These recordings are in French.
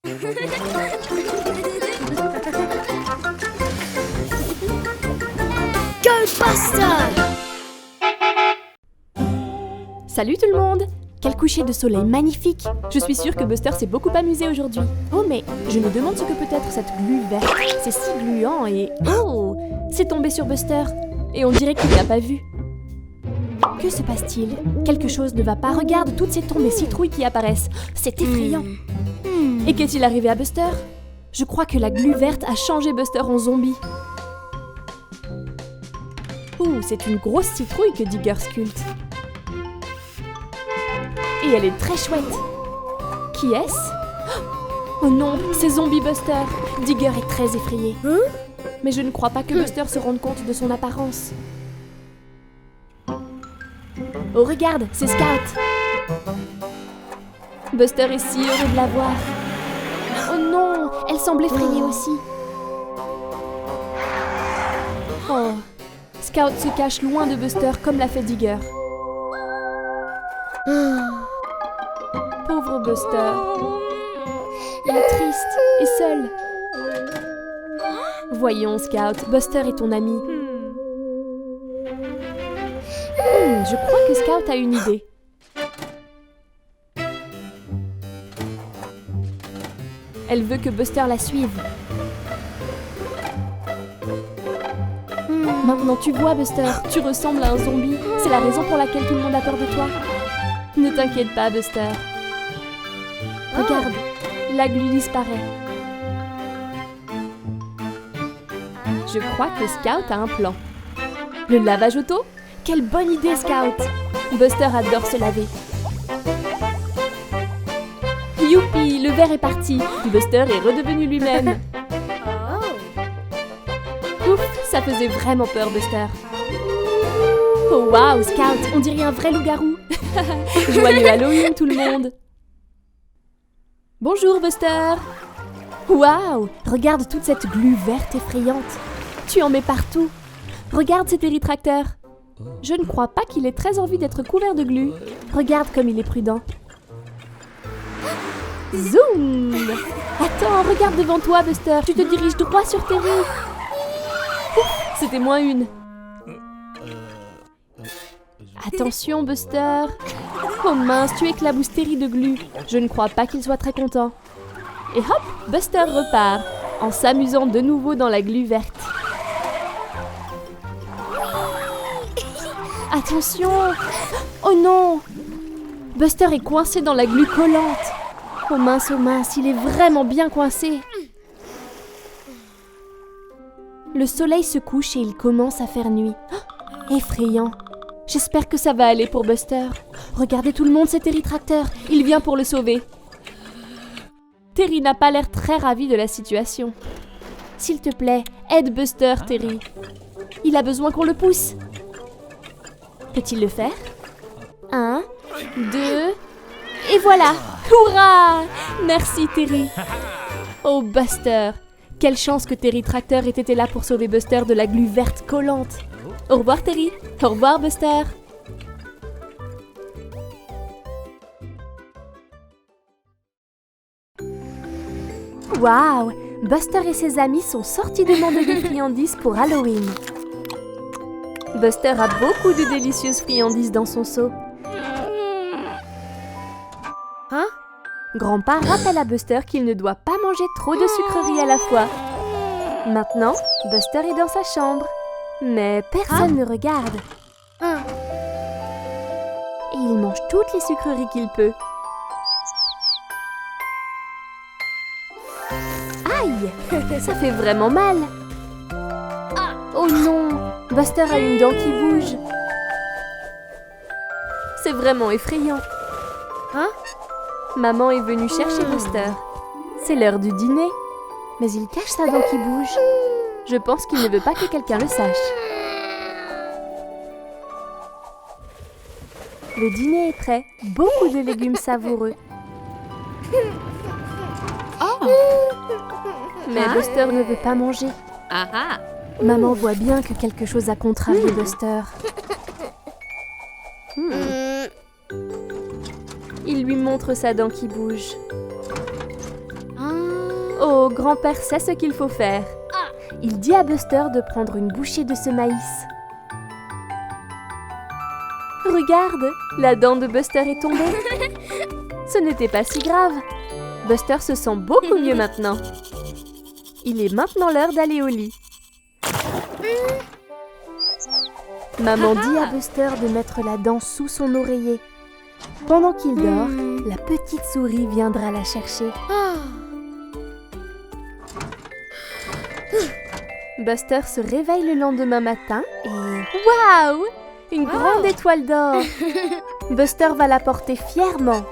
Go Buster! Salut tout le monde! Quel coucher de soleil magnifique! Je suis sûre que Buster s'est beaucoup amusé aujourd'hui. Oh mais, je me demande ce que peut être cette glu verte. C'est si gluant et... Oh! C'est tombé sur Buster. Et on dirait qu'il l'a pas vu. Que se passe-t-il? Quelque chose ne va pas. Regarde toutes ces tombes et citrouilles qui apparaissent. C'est effrayant. Et qu'est-il arrivé à Buster? Je crois que la glu verte a changé Buster en zombie. Ouh, c'est une grosse citrouille que Digger sculpte. Et elle est très chouette. Qui est-ce? Oh non, c'est Zombie Buster. Digger est très effrayé. Mais je ne crois pas que Buster se rende compte de son apparence. Oh regarde, c'est Scout. Buster est si heureux de la voir. Oh non, elle semble effrayée aussi. Oh, Scout se cache loin de Buster comme l'a fait Digger. Pauvre Buster. Il est triste et seul. Voyons, Scout, Buster est ton ami. Je crois que Scout a une idée. Elle veut que Buster la suive. Maintenant tu vois, Buster, tu ressembles à un zombie. C'est la raison pour laquelle tout le monde a peur de toi. Ne t'inquiète pas, Buster. Regarde, la glu disparaît. Je crois que Scout a un plan. Le lavage auto? Quelle bonne idée, Scout! Buster adore se laver. Youpi, le verre est parti. Buster est redevenu lui-même. Ouf, ça faisait vraiment peur, Buster. Oh waouh, Scout, on dirait un vrai loup-garou. Joyeux Halloween, tout le monde. Bonjour, Buster. Waouh, regarde toute cette glu verte effrayante. Tu en mets partout. Regarde cetéritracteur. Je ne crois pas qu'il ait très envie d'être couvert de glu. Regarde comme il est prudent. Zoom! Attends, regarde devant toi, Buster. Tu te diriges droit sur Terry. Ouf, c'était moins une. Attention, Buster. Oh mince, tu éclabousses Terry de glu. Je ne crois pas qu'il soit très content. Et hop, Buster repart, en s'amusant de nouveau dans la glu verte. Attention! Oh non! Buster est coincé dans la glu collante. Oh mince, il est vraiment bien coincé. Le soleil se couche et il commence à faire nuit. Oh, effrayant. J'espère que ça va aller pour Buster. Regardez tout le monde, c'est Terry Tracteur. Il vient pour le sauver. Terry n'a pas l'air très ravi de la situation. S'il te plaît, aide Buster, Terry. Il a besoin qu'on le pousse. Peut-il le faire? 1, 2, et voilà! Hurrah! Merci, Terry. Oh, Buster. Quelle chance que Terry Tracteur ait été là pour sauver Buster de la glu verte collante. Au revoir, Terry. Au revoir, Buster. Waouh! Buster et ses amis sont sortis demander des friandises pour Halloween. Buster a beaucoup de délicieuses friandises dans son seau. Hein? Grandpa rappelle à Buster qu'il ne doit pas manger trop de sucreries à la fois. Maintenant, Buster est dans sa chambre. Mais personne ne regarde. Et il mange toutes les sucreries qu'il peut. Aïe! Ça fait vraiment mal. Oh non! Buster a une dent qui bouge. C'est vraiment effrayant. Maman est venue chercher Buster. C'est l'heure du dîner. Mais il cache sa dent qui bouge. Je pense qu'il ne veut pas que quelqu'un le sache. Le dîner est prêt. Beaucoup de légumes savoureux. Mais Buster ne veut pas manger. Maman voit bien que quelque chose a contrarié Buster. Il lui montre sa dent qui bouge. Oh, grand-père sait ce qu'il faut faire. Il dit à Buster de prendre une bouchée de ce maïs. Regarde, la dent de Buster est tombée. Ce n'était pas si grave. Buster se sent beaucoup mieux maintenant. Il est maintenant l'heure d'aller au lit. Maman dit à Buster de mettre la dent sous son oreiller. Pendant qu'il dort, la petite souris viendra la chercher. Buster se réveille le lendemain matin et... Waouh! Une grande étoile d'or! Buster va la porter fièrement.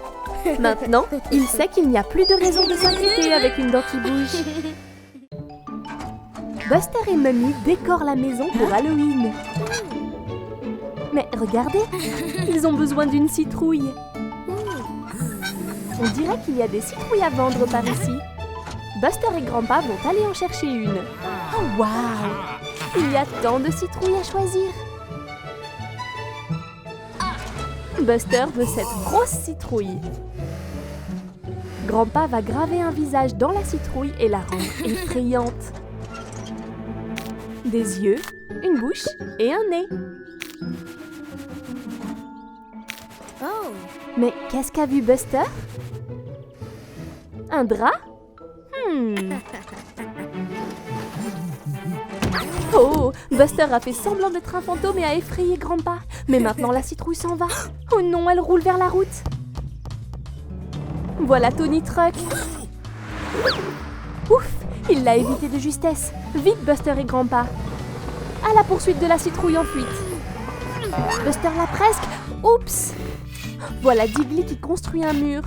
Maintenant, il sait qu'il n'y a plus de raison de s'inquiéter avec une dent qui bouge. Buster et Mummy décorent la maison pour Halloween. Mais regardez, ils ont besoin d'une citrouille. On dirait qu'il y a des citrouilles à vendre par ici. Buster et Grandpa vont aller en chercher une. Oh waouh! Il y a tant de citrouilles à choisir. Buster veut cette grosse citrouille. Grandpa va graver un visage dans la citrouille et la rendre effrayante. Des yeux, une bouche et un nez. Mais qu'est-ce qu'a vu Buster? Un drap? Oh, Buster a fait semblant d'être un fantôme et a effrayé Grandpa. Mais maintenant la citrouille s'en va. Oh non, elle roule vers la route. Voilà Tony Truck. Ouf, il l'a évité de justesse. Vite Buster et Grandpa. À la poursuite de la citrouille en fuite. Buster l'a presque. Oups. Voilà Diggly qui construit un mur.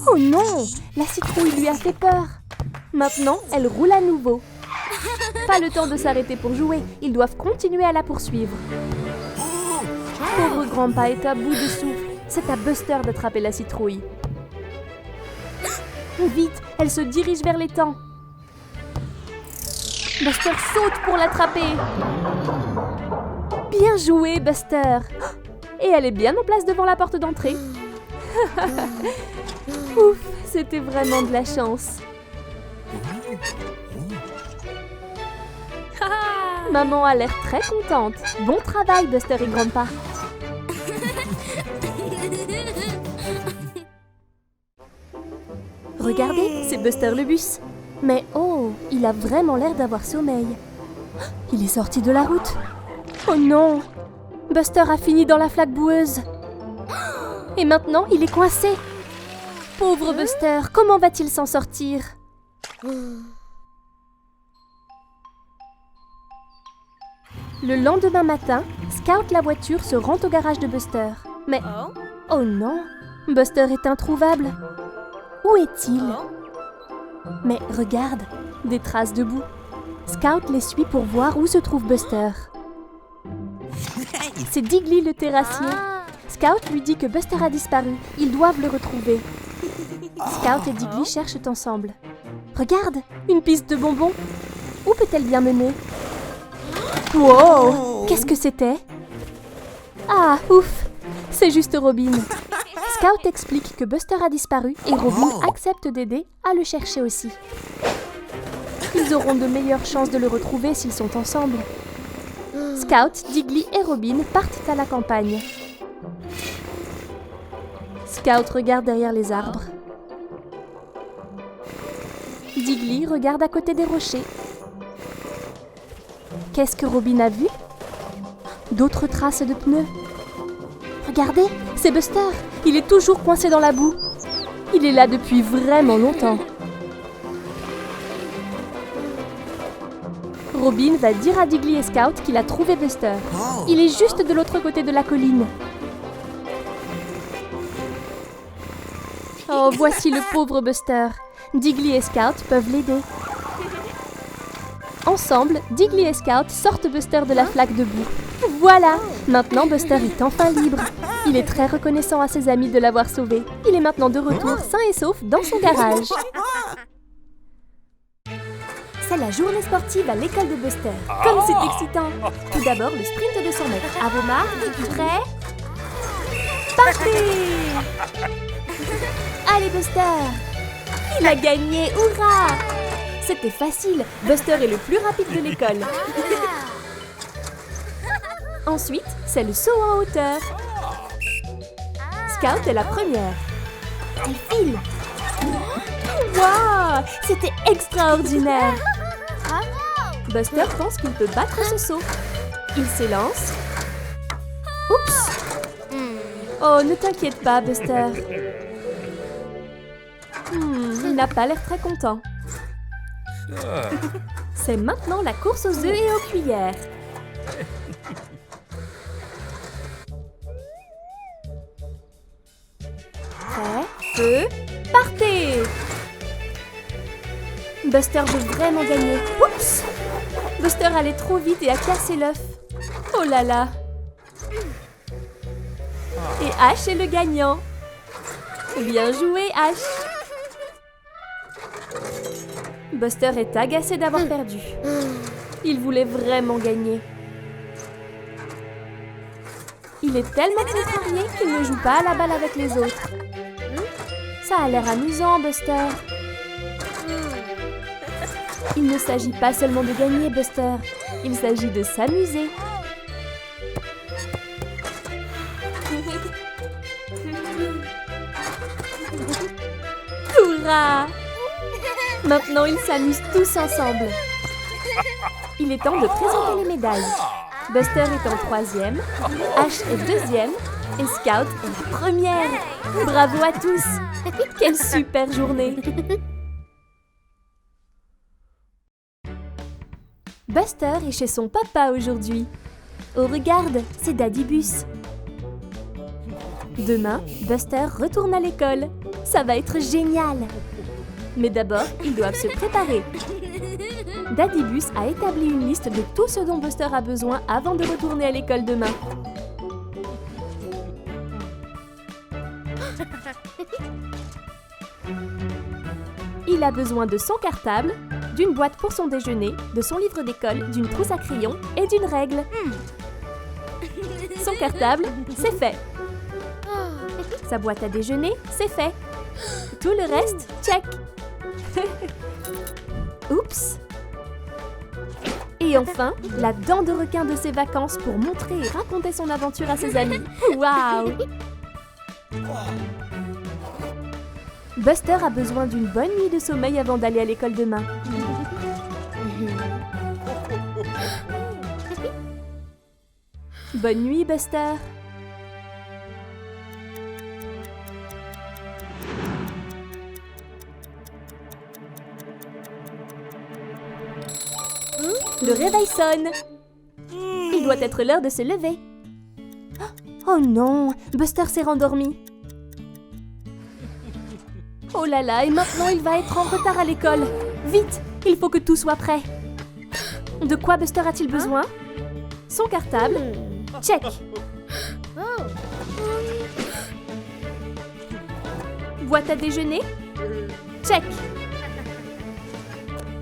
Oh non! La citrouille lui a fait peur. Maintenant, elle roule à nouveau. Pas le temps de s'arrêter pour jouer. Ils doivent continuer à la poursuivre. Pauvre Grandpa est à bout de souffle. C'est à Buster d'attraper la citrouille. Vite, elle se dirige vers l'étang. Buster saute pour l'attraper. Bien joué, Buster. Et elle est bien en place devant la porte d'entrée. Ouf, c'était vraiment de la chance. Maman a l'air très contente. Bon travail, Buster et Grandpa. Regardez, c'est Buster le bus. Mais oh, il a vraiment l'air d'avoir sommeil. Il est sorti de la route. Oh non! Buster a fini dans la flaque boueuse. Et maintenant, il est coincé. Pauvre Buster, comment va-t-il s'en sortir? Le lendemain matin, Scout la voiture se rend au garage de Buster. Mais, oh non, Buster est introuvable. Où est-il? Mais regarde, des traces de boue. Scout les suit pour voir où se trouve Buster. C'est Diggly le terrassier. Scout lui dit que Buster a disparu. Ils doivent le retrouver. Scout et Diggly cherchent ensemble. Regarde, une piste de bonbons. Où peut-elle bien mener? Wow! Qu'est-ce que c'était? Ah, ouf! C'est juste Robin. Scout explique que Buster a disparu et Robin accepte d'aider à le chercher aussi. Ils auront de meilleures chances de le retrouver s'ils sont ensemble. Scout, Diggly et Robin partent à la campagne. Scout regarde derrière les arbres. Diggly regarde à côté des rochers. Qu'est-ce que Robin a vu? D'autres traces de pneus. Regardez, c'est Buster. Il est toujours coincé dans la boue. Il est là depuis vraiment longtemps. Robin va dire à Diggly et Scout qu'il a trouvé Buster. Il est juste de l'autre côté de la colline. Oh, voici le pauvre Buster. Diggly et Scout peuvent l'aider. Ensemble, Diggly et Scout sortent Buster de la flaque de boue. Voilà! Maintenant, Buster est enfin libre. Il est très reconnaissant à ses amis de l'avoir sauvé. Il est maintenant de retour sain et sauf dans son garage. C'est la journée sportive à l'école de Buster. Comme c'est excitant! Tout d'abord, le sprint de 100 mètres. À vos marques, prêts? Partez! Allez, Buster! Il a gagné, hurrah! C'était facile, Buster est le plus rapide de l'école. Ensuite, c'est le saut en hauteur. Scout est la première. Elle file. Waouh! C'était extraordinaire! Buster pense qu'il peut battre ce saut. Il s'élance. Oups! Oh, ne t'inquiète pas, Buster. Il n'a pas l'air très content. C'est maintenant la course aux œufs et aux cuillères. Prêt, feu, partez! Buster veut vraiment gagner. Oups! Buster allait trop vite et a cassé l'œuf. Oh là là! Et Ash est le gagnant. Bien joué, Ash! Buster est agacé d'avoir perdu. Il voulait vraiment gagner. Il est tellement contrarié qu'il ne joue pas à la balle avec les autres. Ça a l'air amusant, Buster. Il ne s'agit pas seulement de gagner, Buster. Il s'agit de s'amuser. Hurrah! Maintenant, ils s'amusent tous ensemble. Il est temps de présenter les médailles. Buster est en 3e, Ash est 2e et Scout est la première. Bravo à tous! Quelle super journée! Buster est chez son papa aujourd'hui. Oh regarde, c'est Daddy Bus. Demain, Buster retourne à l'école. Ça va être génial! Mais d'abord, ils doivent se préparer. Daddy Bus a établi une liste de tout ce dont Buster a besoin avant de retourner à l'école demain. Il a besoin de son cartable, d'une boîte pour son déjeuner, de son livre d'école, d'une trousse à crayons et d'une règle. Son cartable, c'est fait. Sa boîte à déjeuner, c'est fait. Tout le reste, check. Oups. Et enfin, la dent de requin de ses vacances pour montrer et raconter son aventure à ses amis. Waouh! Buster a besoin d'une bonne nuit de sommeil avant d'aller à l'école demain. Bonne nuit, Buster. Le réveil sonne. Il doit être l'heure de se lever. Oh non, Buster s'est rendormi. Oh là là, et maintenant il va être en retard à l'école. Vite, il faut que tout soit prêt. De quoi Buster a-t-il besoin? Son cartable. Check. Boîte à déjeuner. Check.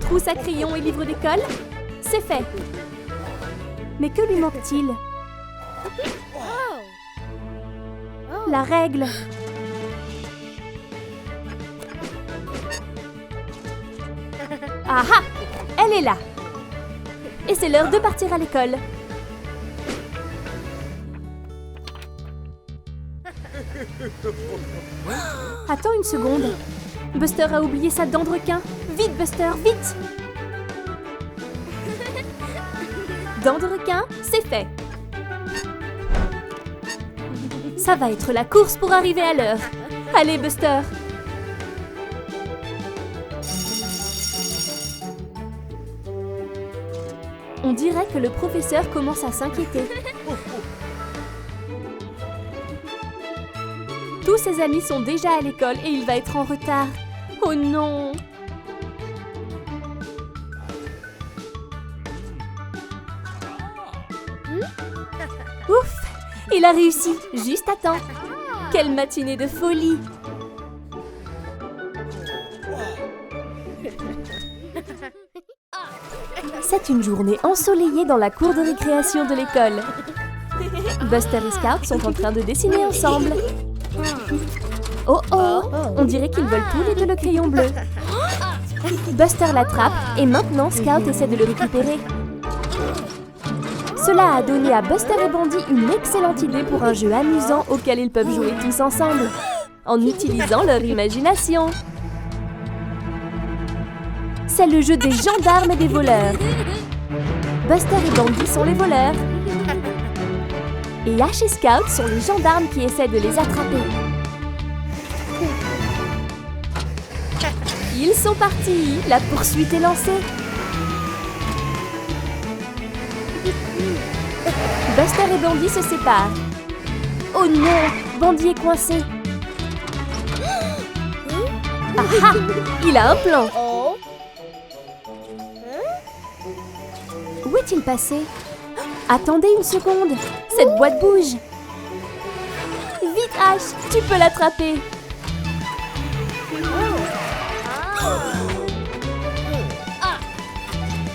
Trousse à crayons et livre d'école. C'est fait. Mais que lui manque-t-il? La règle. Ah ah! Elle est là. Et c'est l'heure de partir à l'école. Attends une seconde. Buster a oublié sa dent de requin. Vite, Buster, vite! Dent de requin, c'est fait. Ça va être la course pour arriver à l'heure. Allez, Buster! On dirait que le professeur commence à s'inquiéter. Tous ses amis sont déjà à l'école et il va être en retard. Oh non! Ouf! Il a réussi, juste à temps. Quelle matinée de folie! C'est une journée ensoleillée dans la cour de récréation de l'école. Buster et Scout sont en train de dessiner ensemble. Oh oh, on dirait qu'ils veulent tous les deux le crayon bleu. Buster l'attrape et maintenant Scout essaie de le récupérer. Cela a donné à Buster et Bandy une excellente idée pour un jeu amusant auquel ils peuvent jouer tous ensemble, en utilisant leur imagination. C'est le jeu des gendarmes et des voleurs. Buster et Bandy sont les voleurs. Et Ash et Scout sont les gendarmes qui essaient de les attraper. Ils sont partis, la poursuite est lancée. Buster et Bandy se séparent. Oh non, Bandy est coincé. Ah ah, il a un plan. Où est-il passé? Attendez une seconde, cette boîte bouge. Vite Ash, tu peux l'attraper.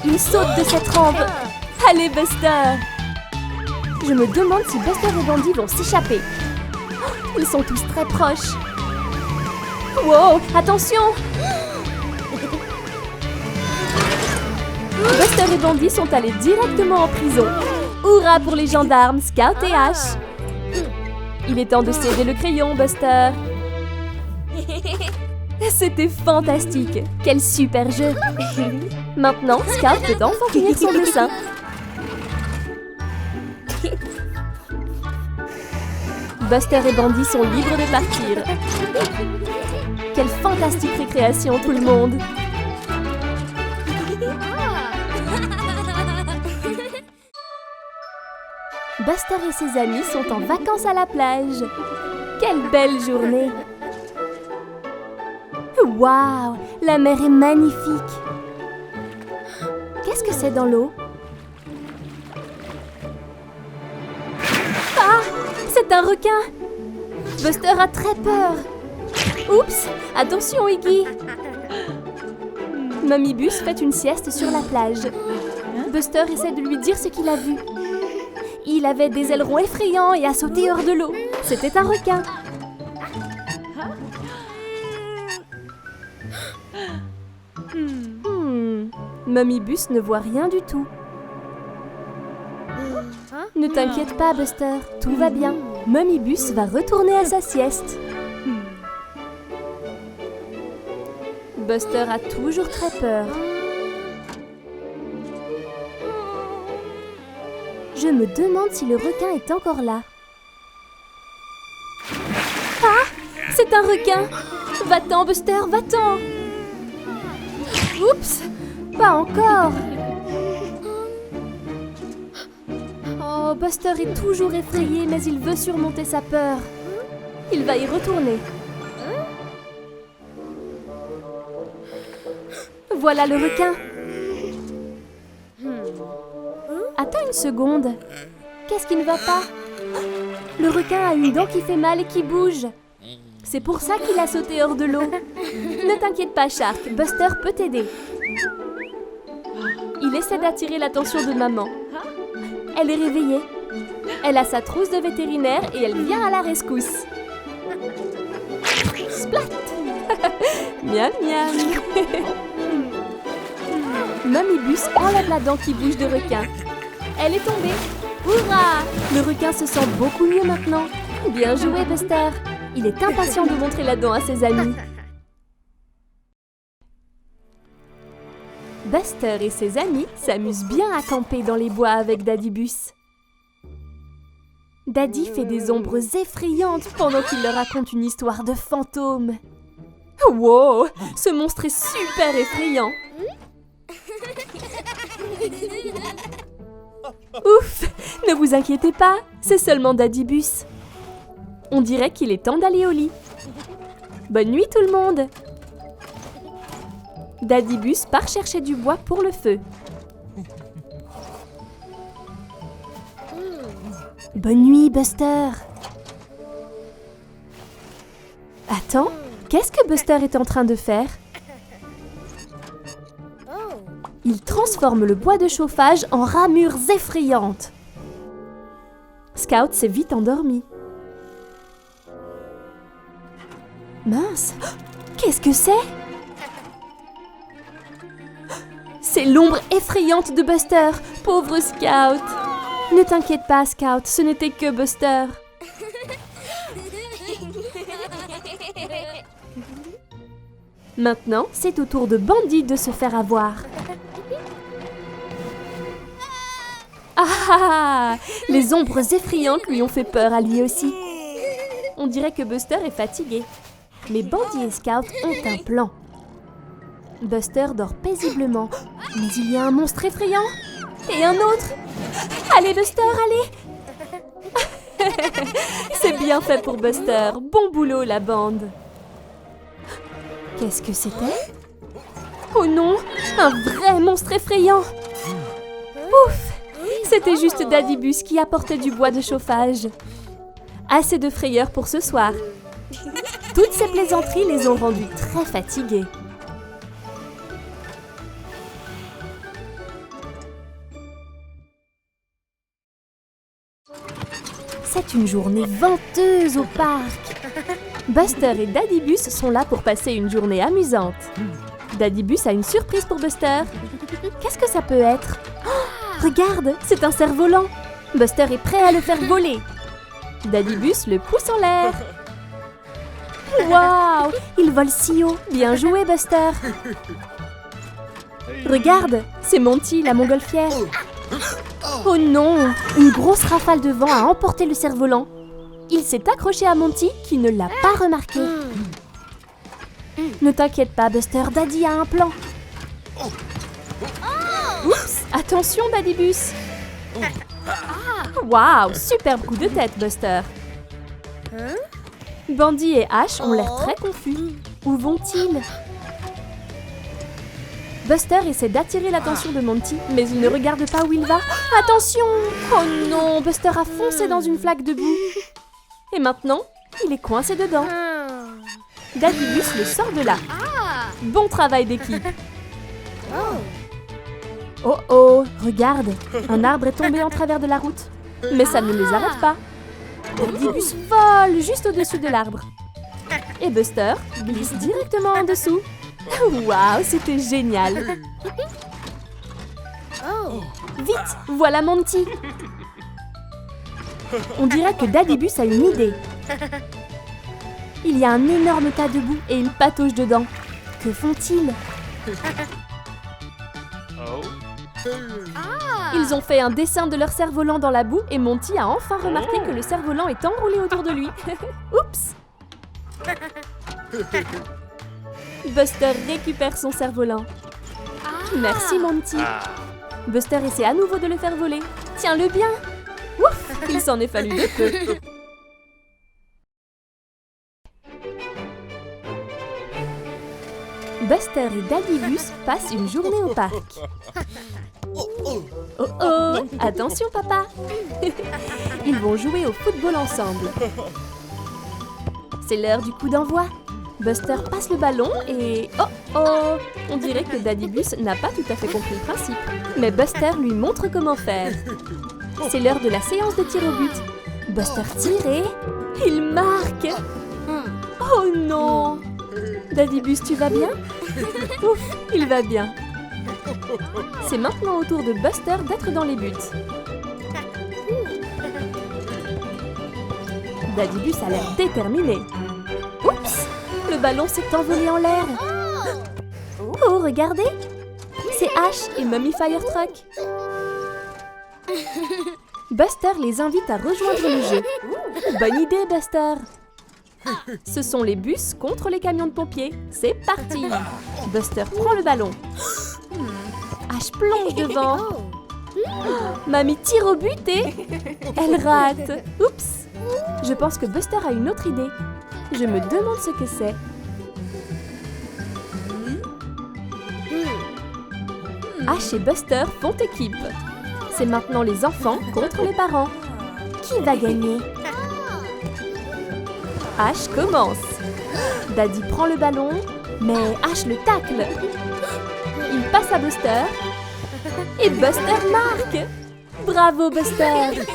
Il saute de cette rampe. Allez Buster. Je me demande si Buster et Bandy vont s'échapper. Ils sont tous très proches. Wow, attention! Buster et Bandy sont allés directement en prison. Hurrah pour les gendarmes, Scout et Ash. Il est temps de céder le crayon, Buster. C'était fantastique. Quel super jeu. Maintenant, Scout peut enfin finir son dessin. Buster et Bandy sont libres de partir. Quelle fantastique récréation, tout le monde! Buster et ses amis sont en vacances à la plage. Quelle belle journée! Waouh! La mer est magnifique! Qu'est-ce que c'est dans l'eau? Ah! C'est un requin! Buster a très peur! Oups! Attention, Iggy! Mamie Bus fait une sieste sur la plage. Buster essaie de lui dire ce qu'il a vu. Il avait des ailerons effrayants et a sauté hors de l'eau. C'était un requin. Mamie Bus ne voit rien du tout. Ne t'inquiète pas, Buster, tout va bien. Mamie Bus va retourner à sa sieste. Buster a toujours très peur. Je me demande si le requin est encore là. Ah! C'est un requin! Va-t'en, Buster, va-t'en! Oups! Pas encore! Oh, Buster est toujours effrayé, mais il veut surmonter sa peur. Il va y retourner. Voilà le requin. Attends une seconde. Qu'est-ce qui ne va pas? Le requin a une dent qui fait mal et qui bouge. C'est pour ça qu'il a sauté hors de l'eau. Ne t'inquiète pas, Shark. Buster peut t'aider. Il essaie d'attirer l'attention de maman. Elle est réveillée. Elle a sa trousse de vétérinaire et elle vient à la rescousse. Splat! Miam miam! Mamie Bus enlève la dent qui bouge de requin. Elle est tombée. Hurrah! Le requin se sent beaucoup mieux maintenant. Bien joué, Buster. Il est impatient de montrer la dent à ses amis. Buster et ses amis s'amusent bien à camper dans les bois avec Daddy Bus. Daddy fait des ombres effrayantes pendant qu'il leur raconte une histoire de fantôme. Wow! Ce monstre est super effrayant. Ouf! Ne vous inquiétez pas, c'est seulement Daddy Bus. On dirait qu'il est temps d'aller au lit. Bonne nuit tout le monde! Daddy Bus part chercher du bois pour le feu. Bonne nuit, Buster! Attends, qu'est-ce que Buster est en train de faire? Il transforme le bois de chauffage en ramures effrayantes. Scout s'est vite endormi. Mince, qu'est-ce que c'est? C'est l'ombre effrayante de Buster, pauvre Scout. Ne t'inquiète pas, Scout, ce n'était que Buster. Maintenant, c'est au tour de Bandy de se faire avoir. Ah! Les ombres effrayantes lui ont fait peur à lui aussi. On dirait que Buster est fatigué. Mais Bandy et Scout ont un plan. Buster dort paisiblement, mais il y a un monstre effrayant. Et un autre. Allez Buster, allez! C'est bien fait pour Buster. Bon boulot la bande. Qu'est-ce que c'était? Oh non, un vrai monstre effrayant. Ouf! C'était juste Daddybus qui apportait du bois de chauffage. Assez de frayeur pour ce soir. Toutes ces plaisanteries les ont rendus très fatigués. C'est une journée venteuse au parc. Buster et Daddybus sont là pour passer une journée amusante. Daddybus a une surprise pour Buster. Qu'est-ce que ça peut être? Oh, regarde, c'est un cerf-volant. Buster est prêt à le faire voler. Daddybus le pousse en l'air. Waouh, il vole si haut. Bien joué, Buster. Regarde, c'est Monty, la montgolfière. Oh non, une grosse rafale de vent a emporté le cerf-volant. Il s'est accroché à Monty qui ne l'a pas remarqué. Ne t'inquiète pas, Buster, Daddy a un plan. Oups, attention, Daddybus. Waouh, superbe coup de tête, Buster. Bandy et Ash ont l'air très confus. Où vont-ils? Buster essaie d'attirer l'attention de Monty, mais il ne regarde pas où il va. Attention! Oh non, Buster a foncé dans une flaque de boue. Et maintenant, il est coincé dedans. Daddybus le sort de là. Bon travail d'équipe. Oh oh, regarde, un arbre est tombé en travers de la route. Mais ça ne les arrête pas. Daddybus vole juste au-dessus de l'arbre. Et Buster glisse directement en dessous. Waouh, c'était génial. Vite, voilà Monty. On dirait que Daddybus a une idée. Il y a un énorme tas de boue et une patauge dedans. Que font-ils? Ils ont fait un dessin de leur cerf-volant dans la boue et Monty a enfin remarqué que le cerf-volant est enroulé autour de lui. Oups! Buster récupère son cerf-volant. Merci Monty. Buster essaie à nouveau de le faire voler. Tiens-le bien. Ouf, il s'en est fallu de peu. Buster et Daddybus passent une journée au parc. Oh oh, attention papa. Ils vont jouer au football ensemble. C'est l'heure du coup d'envoi. Buster passe le ballon et... Oh oh! On dirait que Daddybus n'a pas tout à fait compris le principe. Mais Buster lui montre comment faire. C'est l'heure de la séance de tir au but. Buster tire et... Il marque! Oh non! Daddybus, tu vas bien? Ouf, il va bien. C'est maintenant au tour de Buster d'être dans les buts. Daddybus a l'air déterminé. Oups! Le ballon s'est envolé en l'air. Oh, regardez! C'est Ash et Mummy Firetruck. Buster les invite à rejoindre le jeu. Bonne idée, Buster! Ce sont les bus contre les camions de pompiers. C'est parti! Buster prend le ballon. Ash plonge devant. Mamie tire au but et... Elle rate. Oups! Je pense que Buster a une autre idée. Je me demande ce que c'est. Ash et Buster font équipe. C'est maintenant les enfants contre les parents. Qui va gagner? Ash commence. Daddy prend le ballon, mais Ash le tacle. Il passe à Buster. Et Buster marque. Bravo Buster!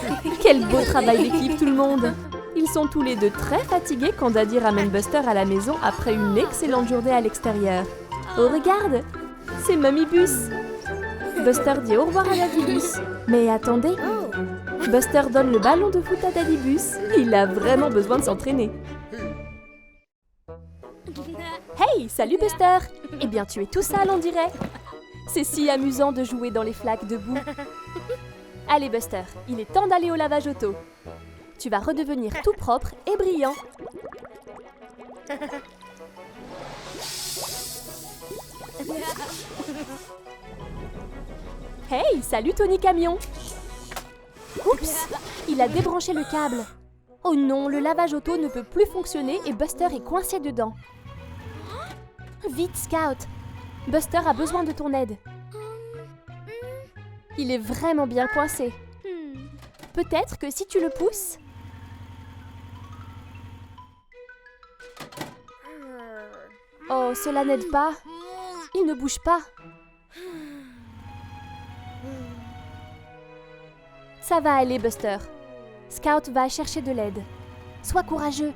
Quel beau travail d'équipe tout le monde! Ils sont tous les deux très fatigués quand Daddy ramène Buster à la maison après une excellente journée à l'extérieur. Oh regarde! C'est Mamie Bus! Buster dit au revoir à Daddy Bus. Mais attendez! Buster donne le ballon de foot à Daddy Bus. Il a vraiment besoin de s'entraîner. Hey, salut Buster! Eh bien tu es tout sale on dirait. C'est si amusant de jouer dans les flaques de boue. Allez Buster, il est temps d'aller au lavage auto. Tu vas redevenir tout propre et brillant. Hey, salut Tony Camion! Oups, il a débranché le câble. Oh non, le lavage auto ne peut plus fonctionner et Buster est coincé dedans. Vite Scout! Buster a besoin de ton aide. Il est vraiment bien coincé. Peut-être que si tu le pousses... Oh, cela n'aide pas. Il ne bouge pas. Ça va aller, Buster. Scout va chercher de l'aide. Sois courageux.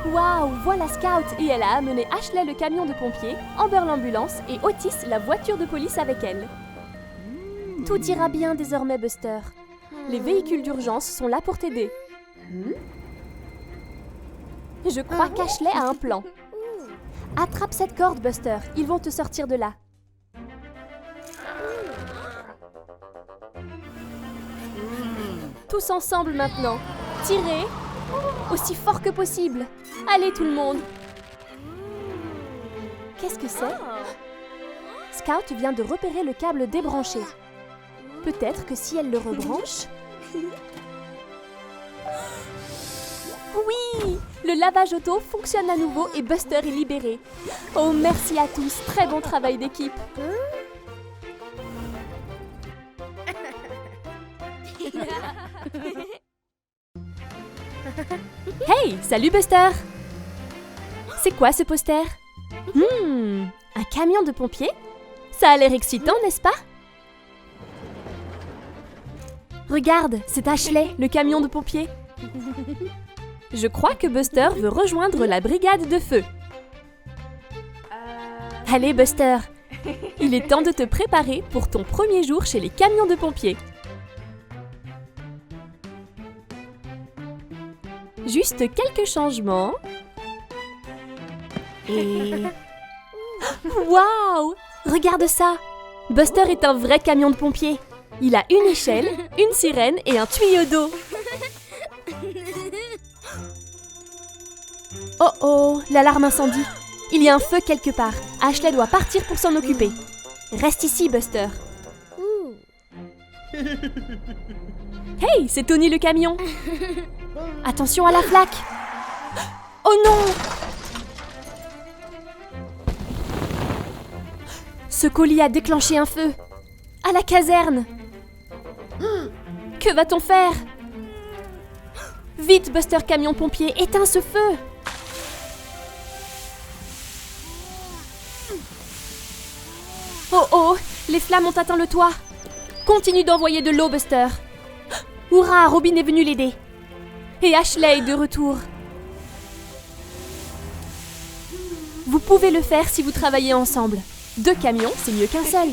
Waouh, voilà Scout et elle a amené Ashley le camion de pompiers, Amber l'ambulance et Otis la voiture de police avec elle. Tout ira bien désormais, Buster. Les véhicules d'urgence sont là pour t'aider. Je crois qu'Ashley a un plan. Attrape cette corde, Buster. Ils vont te sortir de là. Tous ensemble maintenant. Tirez aussi fort que possible. Allez tout le monde. Qu'est-ce que c'est? Scout vient de repérer le câble débranché. Peut-être que si elle le rebranche... Oui! Le lavage auto fonctionne à nouveau et Buster est libéré. Oh, merci à tous. Très bon travail d'équipe. Hey, salut Buster! C'est quoi ce poster? Un camion de pompiers? Ça a l'air excitant, n'est-ce pas? Regarde, c'est Ashley, le camion de pompiers. Je crois que Buster veut rejoindre la brigade de feu. Allez Buster, il est temps de te préparer pour ton premier jour chez les camions de pompiers. Juste quelques changements. Et... Waouh! Regarde ça! Buster est un vrai camion de pompiers. Il a une échelle, une sirène et un tuyau d'eau. Oh oh, l'alarme incendie. Il y a un feu quelque part. Ashley doit partir pour s'en occuper. Reste ici, Buster. Hey, c'est Tony le camion. Attention à la flaque. Oh non! Ce colis a déclenché un feu. À la caserne. Que va-t-on faire? Vite, Buster camion pompier, éteins ce feu. Oh oh, les flammes ont atteint le toit. Continue d'envoyer de l'eau, Buster. Hurrah, Robin est venu l'aider. Et Ashley est de retour. Vous pouvez le faire si vous travaillez ensemble. 2 camions, c'est mieux qu'un seul.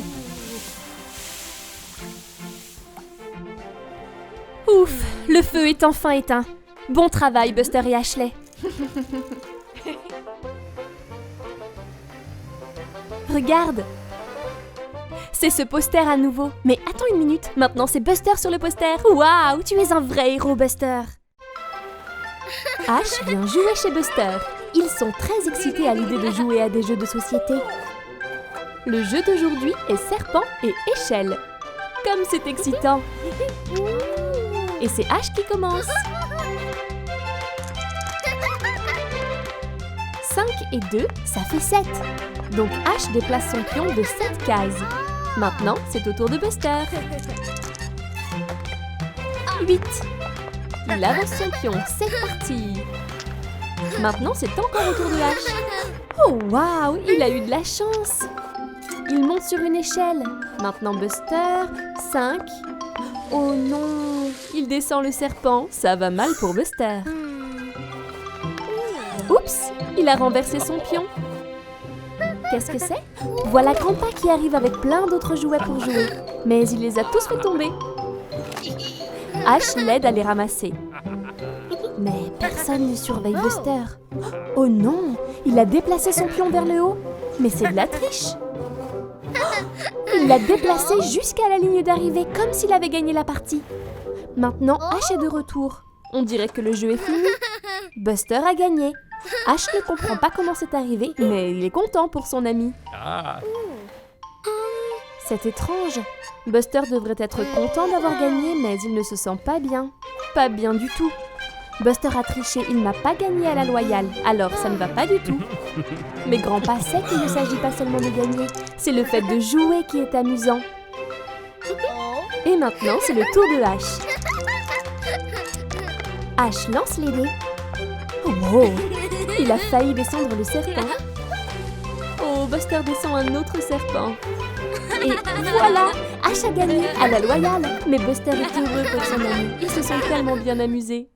Ouf, le feu est enfin éteint. Bon travail, Buster et Ashley. Regarde. C'est ce poster à nouveau. Mais attends une minute, maintenant c'est Buster sur le poster. Waouh, tu es un vrai héros, Buster. Ash vient jouer chez Buster. Ils sont très excités à l'idée de jouer à des jeux de société. Le jeu d'aujourd'hui est serpent et échelle. Comme c'est excitant. Et c'est Ash qui commence. 5 et 2, ça fait 7. Donc Ash déplace son pion de 7 cases. Maintenant, c'est au tour de Buster. 8. Il avance son pion, c'est parti. Maintenant, c'est encore au tour de H. Oh waouh, il a eu de la chance. Il monte sur une échelle. Maintenant Buster, 5. Oh non, il descend le serpent. Ça va mal pour Buster. Oups, il a renversé son pion. Qu'est-ce que c'est? Voilà Grandpa qui arrive avec plein d'autres jouets pour jouer. Mais il les a tous fait tomber. Ash l'aide à les ramasser. Mais personne ne surveille Buster. Oh non, il a déplacé son pion vers le haut. Mais c'est de la triche. Il l'a déplacé jusqu'à la ligne d'arrivée, comme s'il avait gagné la partie. Maintenant, Ash est de retour. On dirait que le jeu est fini. Buster a gagné. Ash ne comprend pas comment c'est arrivé, mais il est content pour son ami. C'est étrange. Buster devrait être content d'avoir gagné, mais il ne se sent pas bien. Pas bien du tout. Buster a triché, il n'a pas gagné à la loyale, alors ça ne va pas du tout. Mais Grandpa sait qu'il ne s'agit pas seulement de gagner, c'est le fait de jouer qui est amusant. Et maintenant, c'est le tour de Ash. Ash lance les dés. Oh, il a failli descendre le serpent. Oh, Buster descend un autre serpent. Et voilà, Ash a gagné à la loyale. Mais Buster est heureux pour son ami. Ils se sont tellement bien amusés.